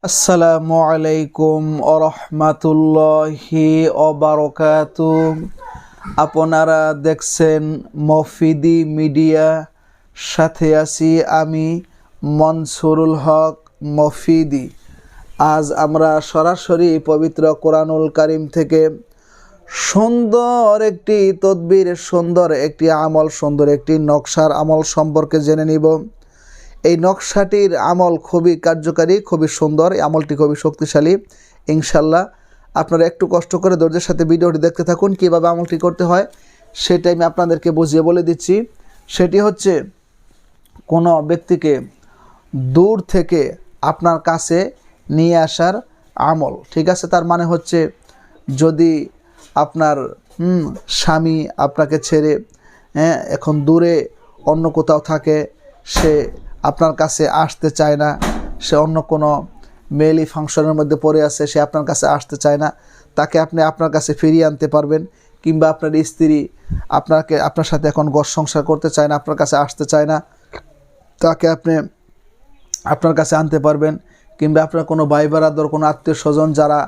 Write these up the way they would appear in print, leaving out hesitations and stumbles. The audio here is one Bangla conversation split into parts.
আসসালামু আলাইকুম ওরহমাতুল্লাহি ওবারাকাতু। আপনারা দেখছেন মফিদি মিডিয়া, সাথে আছি আমি মনসুরুল হক মফিদি। আজ আমরা সরাসরি পবিত্র কোরআনুল কারীম থেকে সুন্দর একটি তদবির, সুন্দর একটি আমল, সুন্দর একটি নকশার আমল সম্পর্কে জেনে নিব। এই নকশাটির আমল খুবই কার্যকারী, খুবই সুন্দর, এই আমলটি খুবই শক্তিশালী। ইনশাল্লাহ আপনারা একটু কষ্ট করে ধৈর্যের সাথে ভিডিওটি দেখতে থাকুন। কীভাবে আমলটি করতে হয় সেটাই আমি আপনাদেরকে বুঝিয়ে বলে দিচ্ছি। সেটি হচ্ছে, কোনো ব্যক্তিকে দূর থেকে আপনার কাছে নিয়ে আসার আমল। ঠিক আছে, তার মানে হচ্ছে, যদি আপনার স্বামী আপনাকে ছেড়ে এখন দূরে অন্য কোথাও থাকে, সে আপনার কাছে আসতে চায় না, সে অন্য কোনো মেইলি ফাংশনের মধ্যে পড়ে আছে, সে আপনার কাছে আসতে চায় না, তাকে আপনি আপনার কাছে ফিরিয়ে আনতে পারবেন। কিংবা আপনার স্ত্রী আপনার সাথে এখন ঘর সংসার করতে চায় না, আপনার কাছে আসতে চায় না, তাকে আপনি আপনার কাছে আনতে পারবেন। কিংবা আপনার কোনো ভাই বারাদর, কোনো আত্মীয় স্বজন যারা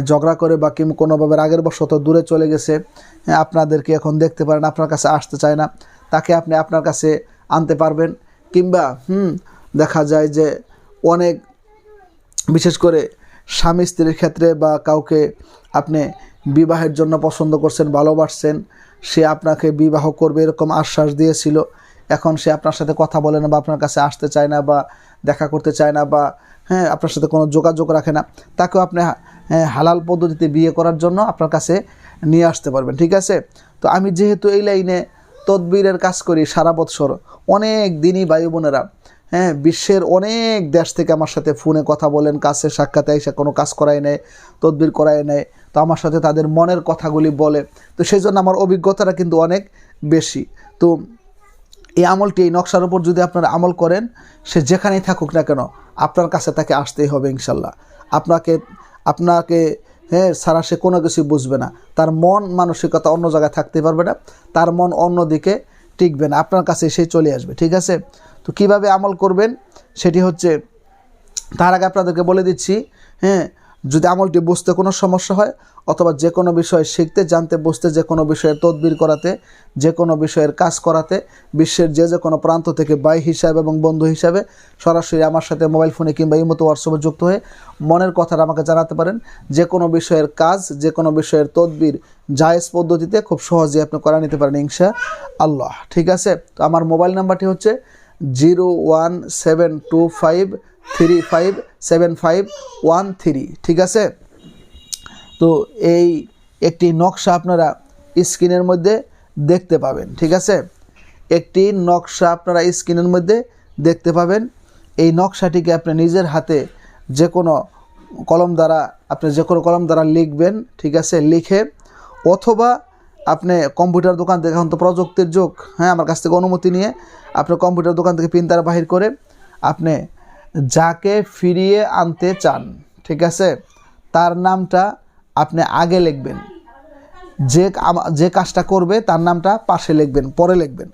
ঝগড়া করে বা কোনোভাবে রাগের বশত দূরে চলে গেছে, আপনাদেরকে এখন দেখতে পারেন, আপনার কাছে আসতে চায় না, তাকে আপনি আপনার কাছে আনতে পারবেন। কিংবা দেখা যায় যে অনেক, বিশেষ করে স্বামী স্ত্রীর ক্ষেত্রে, বা কাউকে আপনি বিবাহের জন্য পছন্দ করছেন, ভালোবাসছেন, সে আপনাকে বিবাহ করবে এরকম আশ্বাস দিয়েছিল, এখন সে আপনার সাথে কথা বলে না, বা আপনার কাছে আসতে চায় না, বা দেখা করতে চায় না, বা আপনার সাথে কোনো যোগাযোগ রাখে না, তাকেও আপনি হালাল পদ্ধতিতে বিয়ে করার জন্য আপনার কাছে নিয়ে আসতে পারবেন। ঠিক আছে, তো আমি যেহেতু এই লাইনে তদবিরের কাজ করি সারা বৎসর, অনেক দিনই ভাই বোনেরা বিশ্বের অনেক দেশ থেকে আমার সাথে ফোনে কথা বলেন, কাছে সাক্ষাতে এসে কোনো কাজ করায় নেয়, তদবির করায় নেয়, তো আমার সাথে তাদের মনের কথাগুলি বলে, তো সেই জন্য আমার অভিজ্ঞতাটা কিন্তু অনেক বেশি। তো এই আমলটি, এই নকশার উপর যদি আপনারা আমল করেন, সে যেখানেই থাকুক না কেন আপনার কাছে তাকে আসতেই হবে ইনশাল্লাহ। আপনাকে ছাড়া সে কোনো কিছু বুঝবে না, তার মন মানসিকতা অন্য জায়গায় থাকতে পারবে না, তার মন অন্যদিকে টিকবে না, আপনার কাছে সে চলে আসবে। ঠিক আছে, তো কিভাবে আমল করবেন সেটি হচ্ছে, তার আগে আপনাদেরকে বলে দিচ্ছি, যদি আমলটি বুঝতে কোনো সমস্যা হয়, অথবা যে কোনো বিষয় শিখতে, জানতে, বুঝতে, যে কোনো বিষয়ের তদবির করাতে, যে কোনো বিষয়ের কাজ করাতে, বিশ্বের যে কোনো প্রান্ত থেকে ভাই হিসাবে এবং বন্ধু হিসাবে সরাসরি আমার সাথে মোবাইল ফোনে কিংবা ইমোতে হোয়াটসঅ্যাপে যুক্ত হয়ে মনের কথাটা আমাকে জানাতে পারেন। যে কোনো বিষয়ের কাজ, যে কোনো বিষয়ের তদবির জায়েজ পদ্ধতিতে খুব সহজেই আপনি করা নিতে পারেন ইনশাআল্লাহ। ঠিক আছে, তো আমার মোবাইল নাম্বারটি হচ্ছে 01725357513। ঠিক আছে, তো এই একটি নকশা আপনারা স্ক্রিনের মধ্যে দেখতে পাবেন। ঠিক আছে, একটি নকশা আপনারা স্ক্রিনের মধ্যে দেখতে পাবেন। এই নকশাটিকে আপনি নিজের হাতে যে কোনো কলম দ্বারা লিখবেন। ঠিক আছে, লিখে, অথবা আপনি কম্পিউটার দোকান থেকে, এখন তো প্রযুক্তির যুগ, আমার কাছ থেকে অনুমতি নিয়ে আপনি কম্পিউটার দোকান থেকে প্রিন্টার বাহির করে আপনি যাকে ফিরিয়ে আনতে চান, ঠিক আছে, তার নামটা আপনি আগে লিখবেন, যে কাজটা করবে তার নামটা পাশে লিখবেন, পরে লিখবেন।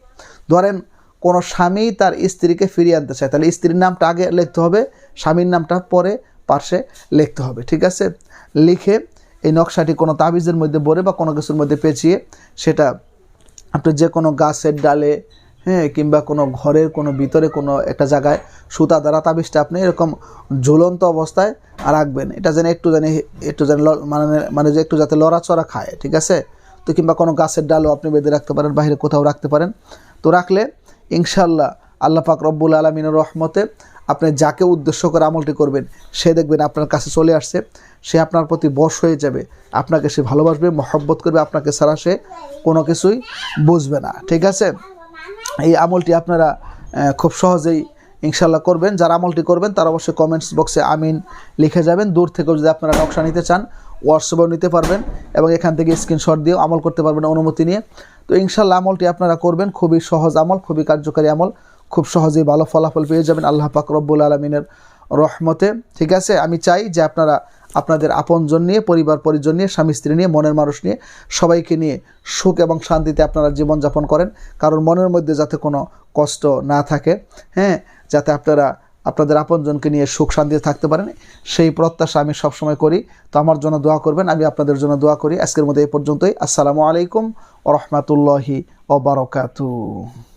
ধরেন কোনো স্বামী তার স্ত্রীকে ফিরিয়ে আনতে চায়, তাহলে স্ত্রীর নামটা আগে লিখতে হবে, স্বামীর নামটা পরে পাশে লিখতে হবে। ঠিক আছে, লিখে এই নকশাটি কোনো তাবিজের মধ্যে ভরে বা কোনো কিছুর মধ্যে পেঁচিয়ে, সেটা আপনি যে কোনো গাছের ডালে, কিংবা কোনো ঘরের কোনো ভিতরে কোনো একটা জায়গায় সুতা দ্বারা তাবিজটা আপনি এরকম ঝুলন্ত অবস্থায় রাখবেন। এটা যেন একটু মানে যে একটু যাতে লড়াচড়া খায়। ঠিক আছে, তো কিংবা কোনো গাছের ডালও আপনি বেঁধে রাখতে পারেন, বাইরে কোথাও রাখতে পারেন। তো রাখলে ইনশাআল্লাহ আল্লাহ পাক রব্বুল আলামিনের রহমতে আপনি যাকে উদ্দেশ্য করে আমলটি করবেন, সে দেখবেন আপনার কাছে চলে আসছে, সে আপনার প্রতি বশ হয়ে যাবে, আপনাকে সে ভালোবাসবে, মহব্বত করবে, আপনাকে ছাড়া সে কোনো কিছুই বুঝবে না। ঠিক আছে, এই আমলটি আপনারা খুব সহজেই ইনশাল্লাহ করবেন। যারা আমলটি করবেন তারা অবশ্যই কমেন্টস বক্সে আমিন লিখে যাবেন। দূর থেকেও যদি আপনারা নকশা নিতে চান, হোয়াটসঅ্যাপেও নিতে পারবেন, এবং এখান থেকে স্ক্রিনশট দিয়েও আমল করতে পারবেন অনুমতি নিয়ে। তো ইনশাল্লাহ আমলটি আপনারা করবেন, খুবই সহজ আমল, খুবই কার্যকারী আমল, খুব সহজেই ভালো ফলাফল পেয়ে যাবেন আল্লাহ পাক রব্বুল আলামিনের রহমতে। ঠিক আছে, আমি চাই যে আপনারা আপনাদের আপনজন নিয়ে, পরিবার পরিজন নিয়ে, স্বামী স্ত্রী নিয়ে, মনের মানুষ নিয়ে, সবাইকে নিয়ে সুখ এবং শান্তিতে আপনারা জীবনযাপন করেন। কারণ মনের মধ্যে যাতে কোনো কষ্ট না থাকে, যাতে আপনারা আপনাদের আপনজনকে নিয়ে সুখ শান্তিতে থাকতে পারেন, সেই প্রত্যাশা আমি সবসময় করি। তো আমার জন্য দোয়া করবেন, আমি আপনাদের জন্য দোয়া করি। আজকের মধ্যে এই পর্যন্তই। আসসালামু আলাইকুম ওয়া রাহমাতুল্লাহি ওয়া বারাকাতুহু।